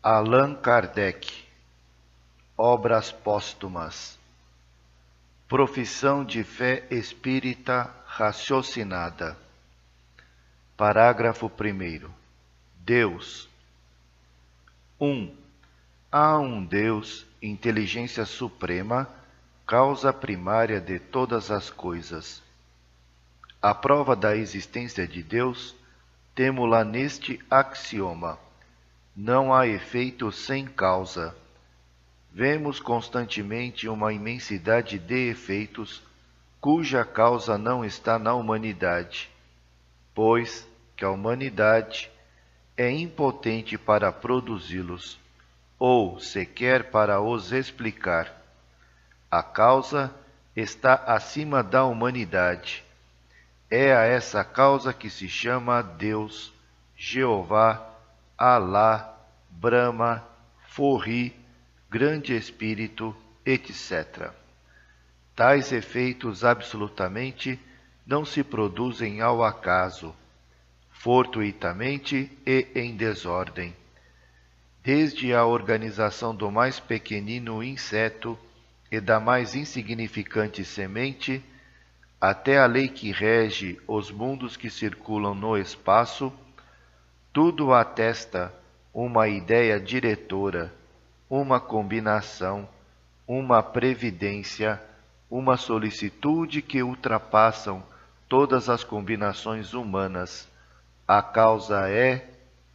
Allan Kardec. Obras póstumas. Profissão de fé espírita raciocinada. Parágrafo 1º. Deus. 1. Há um Deus, inteligência suprema, causa primária de todas as coisas. A prova da existência de Deus temo-la neste axioma: não há efeito sem causa. Vemos constantemente uma imensidade de efeitos cuja causa não está na humanidade, pois que a humanidade é impotente para produzi-los, ou sequer para os explicar. A causa está acima da humanidade. É a essa causa que se chama Deus, Jeová, Alá, Brahma, Forri, Grande Espírito, etc. Tais efeitos absolutamente não se produzem ao acaso, fortuitamente e em desordem. Desde a organização do mais pequenino inseto e da mais insignificante semente, até a lei que rege os mundos que circulam no espaço, tudo atesta uma ideia diretora, uma combinação, uma previdência, uma solicitude que ultrapassam todas as combinações humanas. A causa é,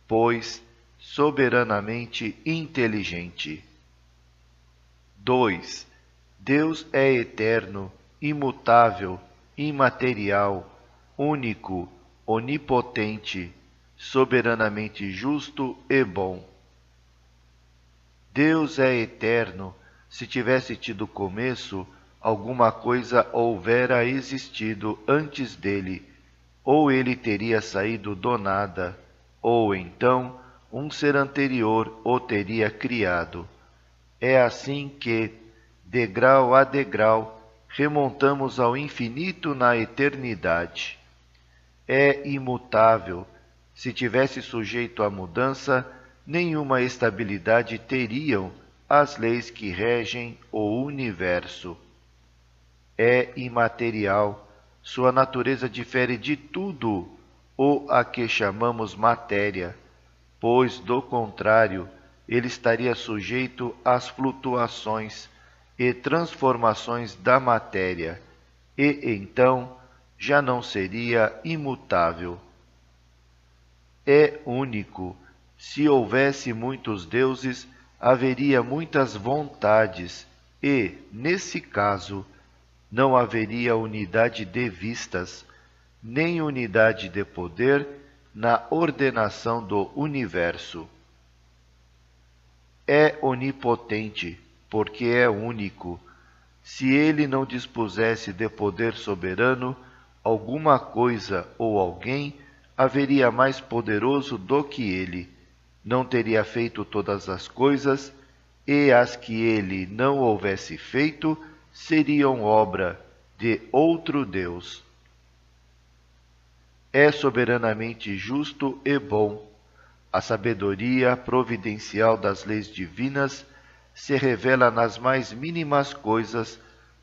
pois, soberanamente inteligente. 2. Deus é eterno, imutável, imaterial, único, onipotente, soberanamente justo e bom. Deus é eterno. Se tivesse tido começo, alguma coisa houvera existido antes dele, ou ele teria saído do nada, ou então um ser anterior o teria criado. É assim que, degrau a degrau, remontamos ao infinito na eternidade. É imutável. Se tivesse sujeito à mudança, nenhuma estabilidade teriam as leis que regem o universo. É imaterial. Sua natureza difere de tudo o a que chamamos matéria, pois, do contrário, ele estaria sujeito às flutuações e transformações da matéria, e então já não seria imutável. É único. Se houvesse muitos deuses, haveria muitas vontades e, nesse caso, não haveria unidade de vistas, nem unidade de poder na ordenação do universo. É onipotente, porque é único. Se ele não dispusesse de poder soberano, alguma coisa ou alguém haveria mais poderoso do que ele. Não teria feito todas as coisas, e as que ele não houvesse feito seriam obra de outro Deus. É soberanamente justo e bom. A sabedoria providencial das leis divinas se revela nas mais mínimas coisas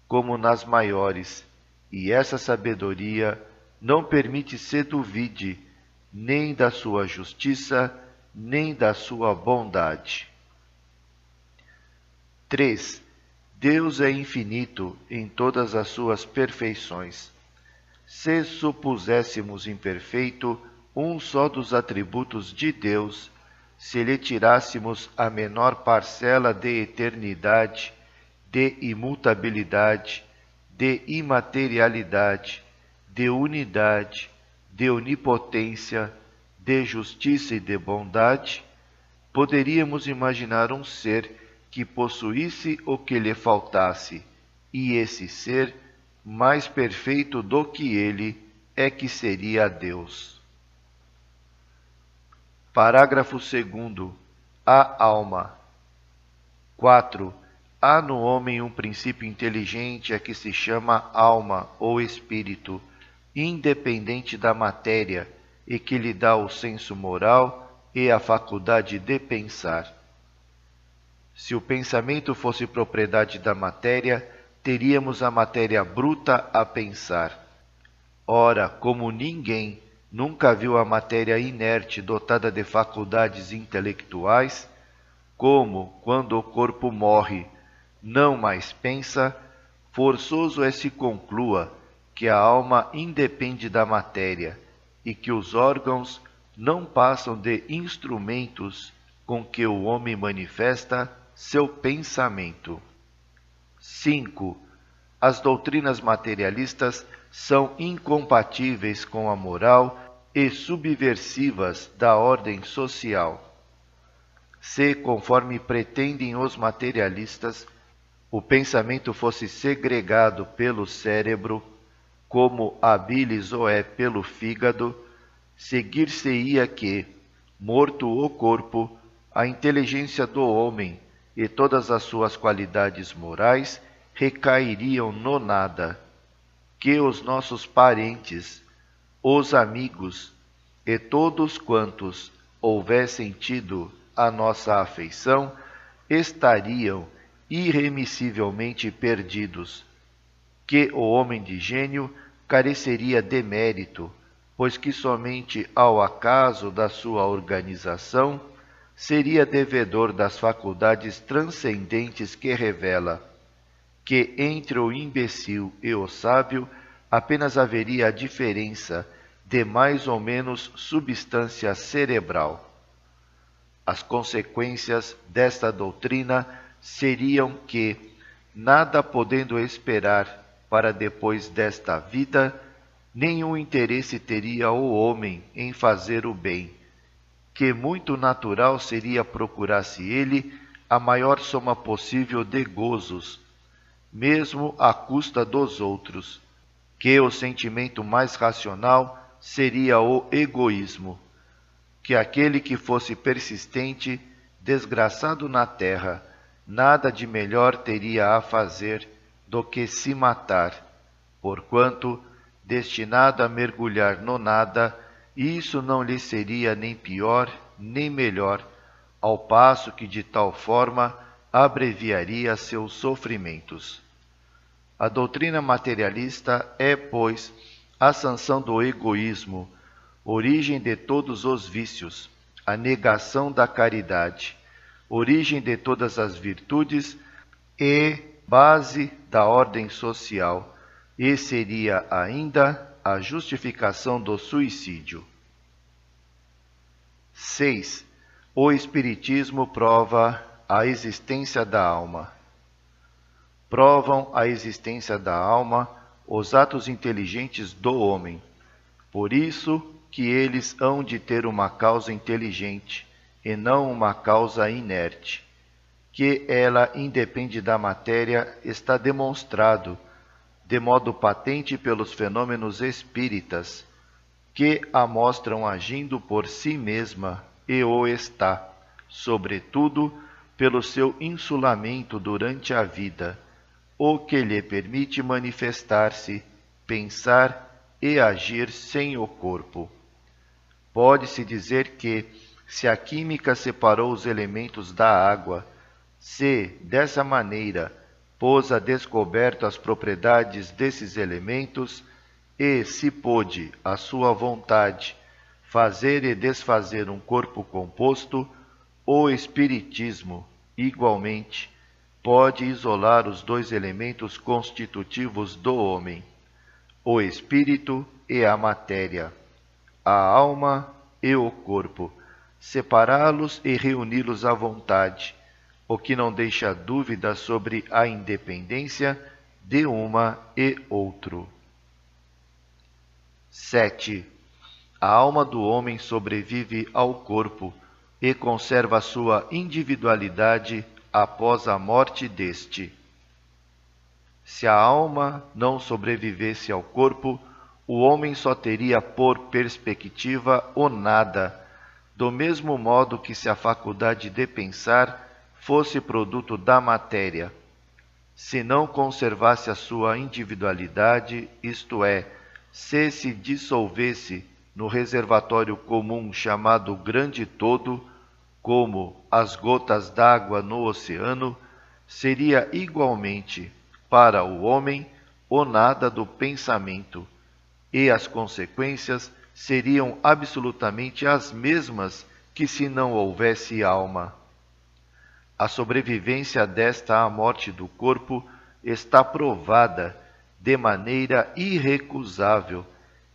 como nas maiores, e essa sabedoria não permite se duvide nem da sua justiça, nem da sua bondade. 3. Deus é infinito em todas as suas perfeições. Se supuséssemos imperfeito um só dos atributos de Deus, se lhe tirássemos a menor parcela de eternidade, de imutabilidade, de imaterialidade, de unidade, de onipotência, de justiça e de bondade, poderíamos imaginar um ser que possuísse o que lhe faltasse, e esse ser, mais perfeito do que ele, é que seria Deus. Parágrafo 2º. A alma. 4. Há no homem um princípio inteligente a que se chama alma ou espírito, independente da matéria, e que lhe dá o senso moral e a faculdade de pensar. Se o pensamento fosse propriedade da matéria, teríamos a matéria bruta a pensar. Ora, como ninguém nunca viu a matéria inerte dotada de faculdades intelectuais, como, quando o corpo morre, não mais pensa, forçoso é se conclua que a alma independe da matéria e que os órgãos não passam de instrumentos com que o homem manifesta seu pensamento. 5. As doutrinas materialistas são incompatíveis com a moral e subversivas da ordem social. Se, conforme pretendem os materialistas, o pensamento fosse segregado pelo cérebro, como a bilis o é pelo fígado, seguir-se-ia que, morto o corpo, a inteligência do homem e todas as suas qualidades morais recairiam no nada, que os nossos parentes, os amigos e todos quantos houvessem tido a nossa afeição estariam irremissivelmente perdidos, que o homem de gênio careceria de mérito, pois que somente ao acaso da sua organização seria devedor das faculdades transcendentes que revela, que entre o imbecil e o sábio apenas haveria a diferença de mais ou menos substância cerebral. As consequências desta doutrina seriam que, nada podendo esperar para depois desta vida, nenhum interesse teria o homem em fazer o bem, que muito natural seria procurar-se ele a maior soma possível de gozos, mesmo à custa dos outros, que o sentimento mais racional seria o egoísmo, que aquele que fosse persistente, desgraçado na terra, nada de melhor teria a fazer do que se matar, porquanto, destinado a mergulhar no nada, isso não lhe seria nem pior nem melhor, ao passo que de tal forma abreviaria seus sofrimentos. A doutrina materialista é, pois, a sanção do egoísmo, origem de todos os vícios, a negação da caridade, origem de todas as virtudes e base da ordem social, e seria ainda a justificação do suicídio. 6. O Espiritismo prova a existência da alma. Provam a existência da alma os atos inteligentes do homem. Por isso que eles hão de ter uma causa inteligente, e não uma causa inerte. Que ela independe da matéria está demonstrado, de modo patente pelos fenômenos espíritas, que a mostram agindo por si mesma, e o está, sobretudo, pelo seu insulamento durante a vida, o que lhe permite manifestar-se, pensar e agir sem o corpo. Pode-se dizer que, se a química separou os elementos da água, se, dessa maneira, pôs a descoberto as propriedades desses elementos, e se pôde, à sua vontade, fazer e desfazer um corpo composto, o Espiritismo, igualmente, pode isolar os dois elementos constitutivos do homem, o espírito e a matéria, a alma e o corpo, separá-los e reuni-los à vontade, o que não deixa dúvida sobre a independência de uma e outro. 7. A alma do homem sobrevive ao corpo e conserva sua individualidade após a morte deste. Se a alma não sobrevivesse ao corpo, o homem só teria por perspectiva o nada, do mesmo modo que se a faculdade de pensar fosse produto da matéria. Se não conservasse a sua individualidade, isto é, se dissolvesse no reservatório comum chamado grande todo, como as gotas d'água no oceano, seria igualmente para o homem o nada do pensamento, e as consequências seriam absolutamente as mesmas que se não houvesse alma. A sobrevivência desta à morte do corpo está provada de maneira irrecusável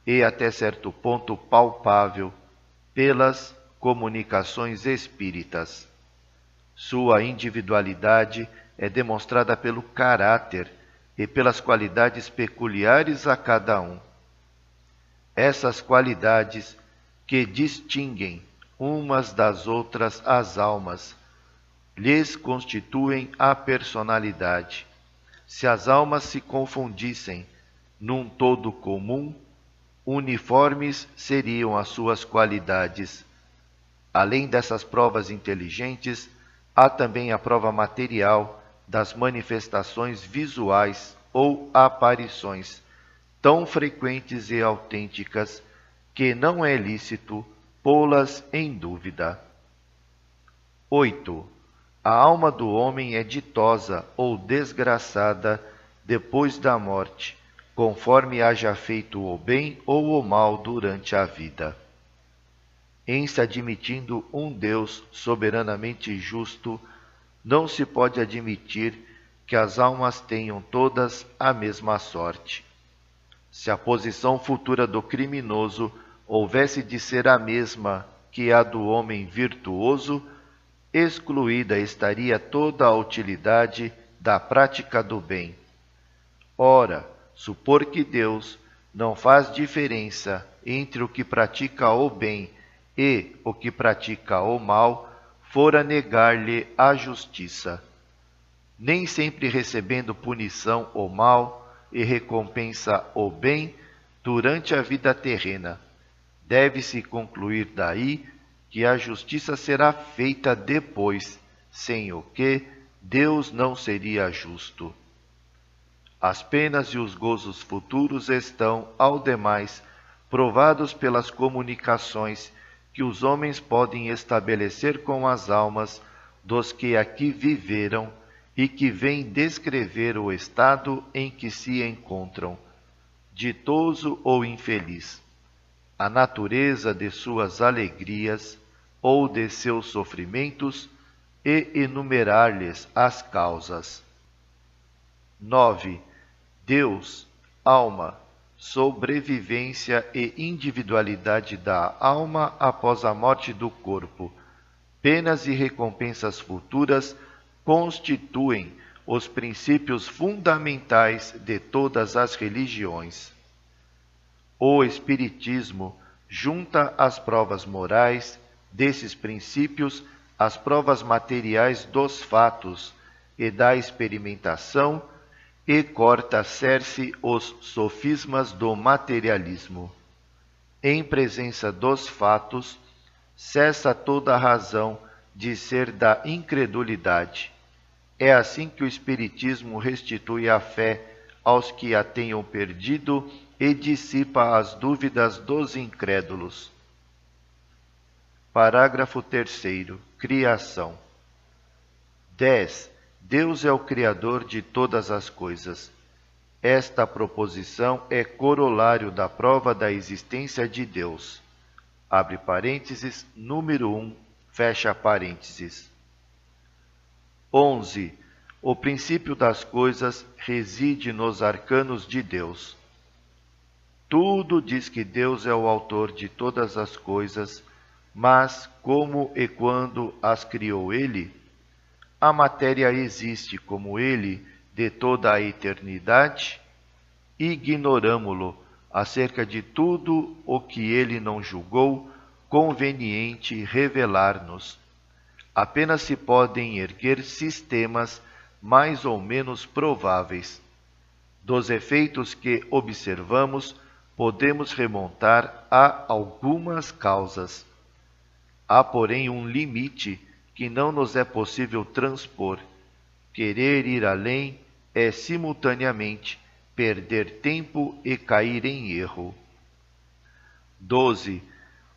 e até certo ponto palpável pelas comunicações espíritas. Sua individualidade é demonstrada pelo caráter e pelas qualidades peculiares a cada um. Essas qualidades que distinguem umas das outras as almas, lhes constituem a personalidade. Se as almas se confundissem num todo comum, uniformes seriam as suas qualidades. Além dessas provas inteligentes, há também a prova material das manifestações visuais ou aparições, tão frequentes e autênticas que não é lícito pô-las em dúvida. 8. A alma do homem é ditosa ou desgraçada depois da morte, conforme haja feito o bem ou o mal durante a vida. Em se admitindo um Deus soberanamente justo, não se pode admitir que as almas tenham todas a mesma sorte. Se a posição futura do criminoso houvesse de ser a mesma que a do homem virtuoso, excluída estaria toda a utilidade da prática do bem. Ora, supor que Deus não faz diferença entre o que pratica o bem e o que pratica o mal, fora negar-lhe a justiça. Nem sempre recebendo punição o mal e recompensa o bem durante a vida terrena, deve-se concluir daí que a justiça será feita depois, sem o que Deus não seria justo. As penas e os gozos futuros estão, ao demais, provados pelas comunicações que os homens podem estabelecer com as almas dos que aqui viveram e que vêm descrever o estado em que se encontram, ditoso ou infeliz, a natureza de suas alegrias ou de seus sofrimentos e enumerar-lhes as causas. 9. Deus, alma, sobrevivência e individualidade da alma após a morte do corpo, penas e recompensas futuras constituem os princípios fundamentais de todas as religiões. O Espiritismo junta as provas morais desses princípios às provas materiais dos fatos e da experimentação e corta cerce os sofismas do materialismo. Em presença dos fatos, cessa toda a razão de ser da incredulidade. É assim que o Espiritismo restitui a fé aos que a tenham perdido e dissipa as dúvidas dos incrédulos. Parágrafo 3º. Criação. 10. Deus é o Criador de todas as coisas. Esta proposição é corolário da prova da existência de Deus. Abre parênteses, número 1, fecha parênteses. 11. O princípio das coisas reside nos arcanos de Deus. Tudo diz que Deus é o autor de todas as coisas, mas como e quando as criou Ele? A matéria existe como Ele de toda a eternidade? Ignoramo-lo acerca de tudo o que Ele não julgou conveniente revelar-nos. Apenas se podem erguer sistemas mais ou menos prováveis. Dos efeitos que observamos, podemos remontar a algumas causas. Há, porém, um limite que não nos é possível transpor. Querer ir além é, simultaneamente, perder tempo e cair em erro. 12.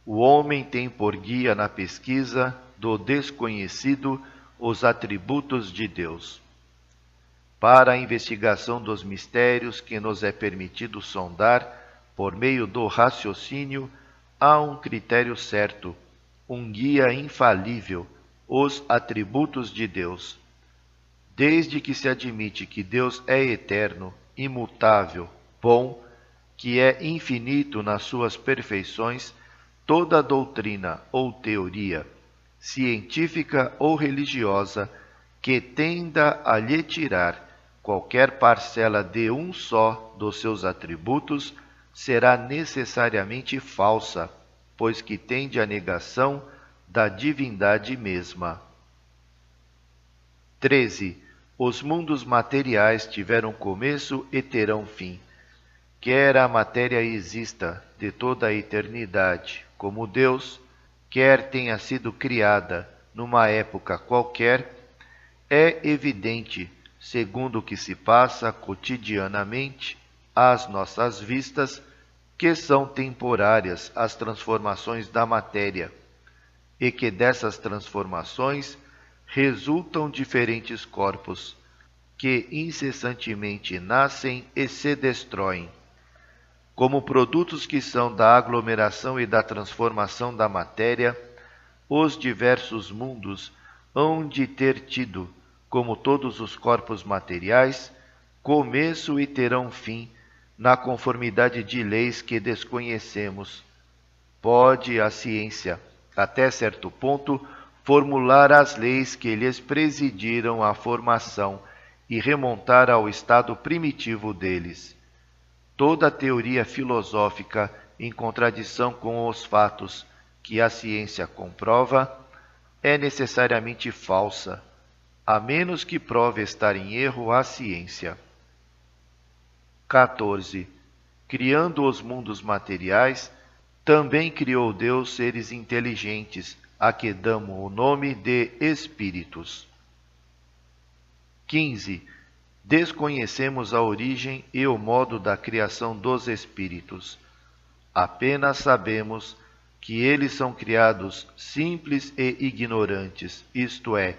O homem tem por guia na pesquisa do desconhecido os atributos de Deus. Para a investigação dos mistérios que nos é permitido sondar por meio do raciocínio, há um critério certo, um guia infalível, os atributos de Deus. Desde que se admite que Deus é eterno, imutável, bom, que é infinito nas suas perfeições, toda doutrina ou teoria, científica ou religiosa, que tenda a lhe tirar qualquer parcela de um só dos seus atributos, será necessariamente falsa, pois que tende à negação da divindade mesma. 13. Os mundos materiais tiveram começo e terão fim. Quer a matéria exista de toda a eternidade, como Deus, quer tenha sido criada numa época qualquer, é evidente, segundo o que se passa cotidianamente às nossas vistas, que são temporárias as transformações da matéria, e que dessas transformações resultam diferentes corpos, que incessantemente nascem e se destroem. Como produtos que são da aglomeração e da transformação da matéria, os diversos mundos hão de ter tido, como todos os corpos materiais, começo e terão fim, na conformidade de leis que desconhecemos. Pode a ciência, até certo ponto, formular as leis que lhes presidiram a formação e remontar ao estado primitivo deles. Toda teoria filosófica em contradição com os fatos que a ciência comprova é necessariamente falsa, a menos que prove estar em erro a ciência. 14. Criando os mundos materiais, também criou Deus seres inteligentes, a que damos o nome de espíritos. 15. Desconhecemos a origem e o modo da criação dos espíritos. Apenas sabemos que eles são criados simples e ignorantes, isto é,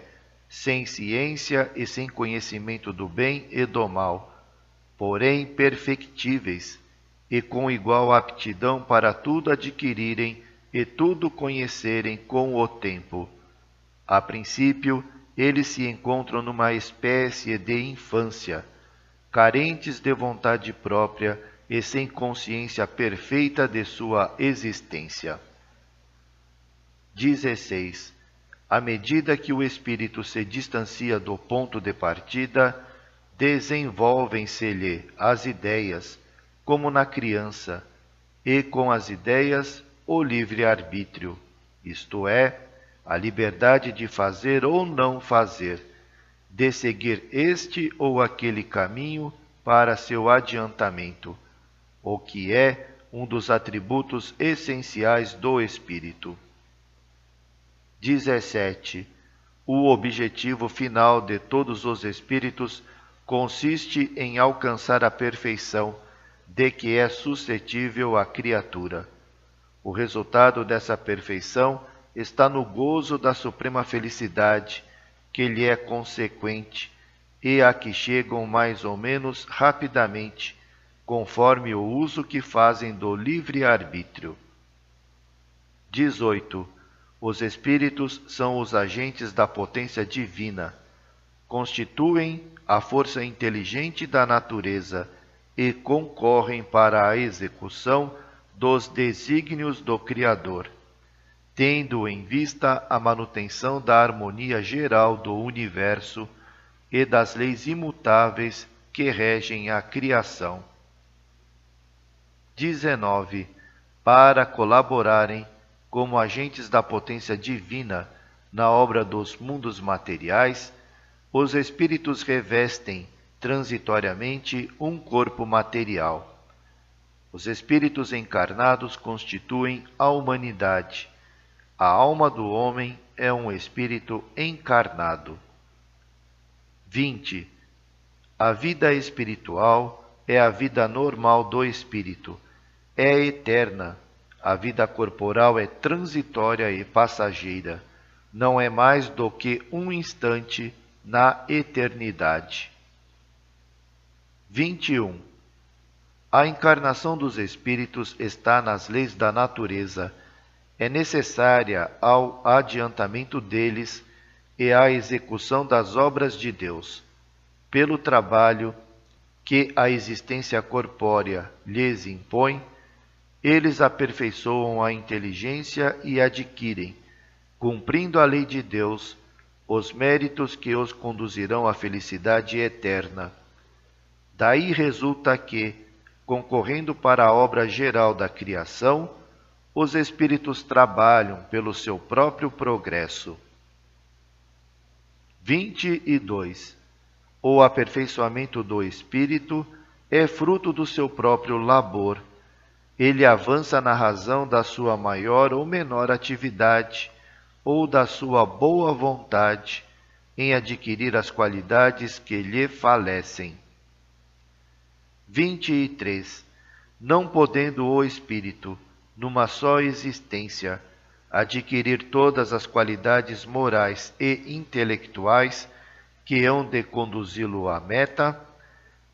sem ciência e sem conhecimento do bem e do mal, porém perfectíveis e com igual aptidão para tudo adquirirem e tudo conhecerem com o tempo. A princípio, eles se encontram numa espécie de infância, carentes de vontade própria e sem consciência perfeita de sua existência. 16. À medida que o espírito se distancia do ponto de partida, desenvolvem-se-lhe as ideias, como na criança, e com as ideias o livre-arbítrio, isto é, a liberdade de fazer ou não fazer, de seguir este ou aquele caminho para seu adiantamento, o que é um dos atributos essenciais do espírito. 17. O objetivo final de todos os espíritos consiste em alcançar a perfeição de que é suscetível a criatura. O resultado dessa perfeição está no gozo da suprema felicidade, que lhe é consequente, e a que chegam mais ou menos rapidamente, conforme o uso que fazem do livre-arbítrio. 18. Os espíritos são os agentes da potência divina, constituem a força inteligente da natureza e concorrem para a execução dos desígnios do Criador, tendo em vista a manutenção da harmonia geral do universo e das leis imutáveis que regem a criação. 19. Para colaborarem como agentes da potência divina na obra dos mundos materiais, os espíritos revestem transitoriamente um corpo material. Os espíritos encarnados constituem a humanidade. A alma do homem é um espírito encarnado. 20. A vida espiritual é a vida normal do espírito. É eterna, A vida corporal é transitória e passageira, não é mais do que um instante na eternidade. 21. A encarnação dos espíritos está nas leis da natureza. É necessária ao adiantamento deles e à execução das obras de Deus. Pelo trabalho que a existência corpórea lhes impõe, eles aperfeiçoam a inteligência e adquirem, cumprindo a lei de Deus, os méritos que os conduzirão à felicidade eterna. Daí resulta que, concorrendo para a obra geral da criação, os espíritos trabalham pelo seu próprio progresso. 22. O aperfeiçoamento do espírito é fruto do seu próprio labor. Ele avança na razão da sua maior ou menor atividade, ou da sua boa vontade, em adquirir as qualidades que lhe falecem. 23. Não podendo o espírito, numa só existência, adquirir todas as qualidades morais e intelectuais que hão de conduzi-lo à meta,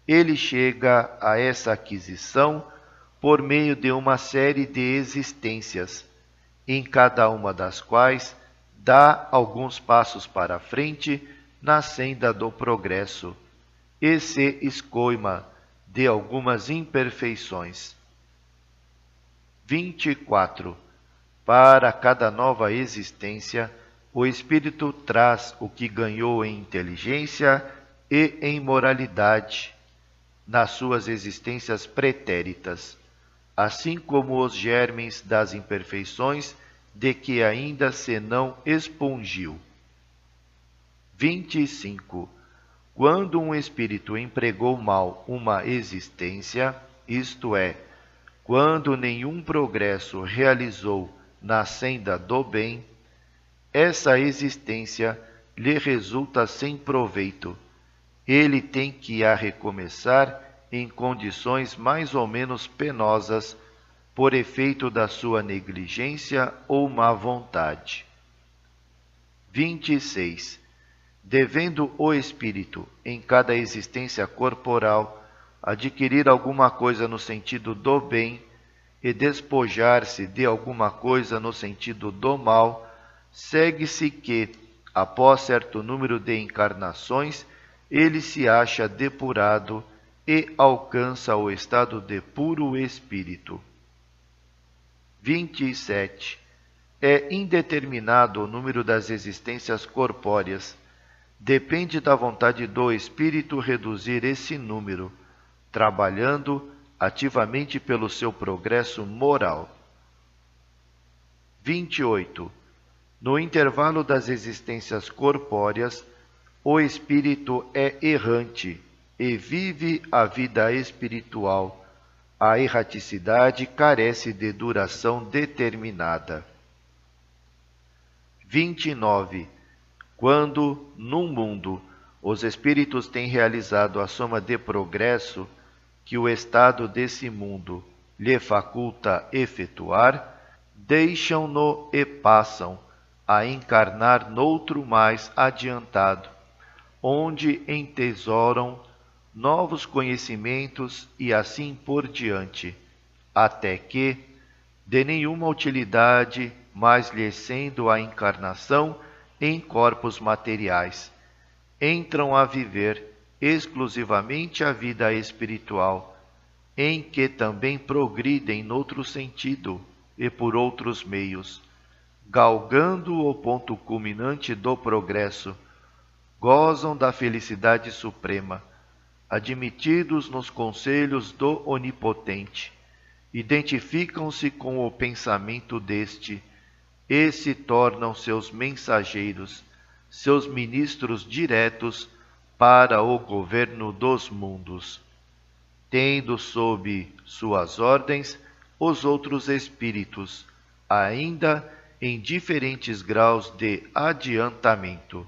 ele chega a essa aquisição por meio de uma série de existências, em cada uma das quais dá alguns passos para a frente na senda do progresso, e se escoima de algumas imperfeições. 24. Para cada nova existência, o espírito traz o que ganhou em inteligência e em moralidade nas suas existências pretéritas, assim como os germes das imperfeições de que ainda se não expungiu. 25. Quando um espírito empregou mal uma existência, isto é, quando nenhum progresso realizou na senda do bem, essa existência lhe resulta sem proveito. Ele tem que a recomeçar em condições mais ou menos penosas, por efeito da sua negligência ou má vontade. 26. Devendo o espírito, em cada existência corporal, adquirir alguma coisa no sentido do bem e despojar-se de alguma coisa no sentido do mal, segue-se que, após certo número de encarnações, ele se acha depurado e alcança o estado de puro espírito. 27. É indeterminado o número das existências corpóreas. Depende da vontade do espírito reduzir esse número, trabalhando ativamente pelo seu progresso moral. 28. No intervalo das existências corpóreas, o espírito é errante e vive a vida espiritual. A erraticidade carece de duração determinada. 29. Quando, num mundo, os espíritos têm realizado a soma de progresso que o estado desse mundo lhe faculta efetuar, deixam-no e passam a encarnar noutro mais adiantado, onde entesouram novos conhecimentos e assim por diante, até que, de nenhuma utilidade mais lhe sendo a encarnação em corpos materiais, entram a viver exclusivamente a vida espiritual, em que também progridem noutro sentido e por outros meios, galgando o ponto culminante do progresso, gozam da felicidade suprema, admitidos nos conselhos do Onipotente, identificam-se com o pensamento deste e se tornam seus mensageiros, seus ministros diretos para o governo dos mundos, tendo sob suas ordens os outros espíritos, ainda em diferentes graus de adiantamento.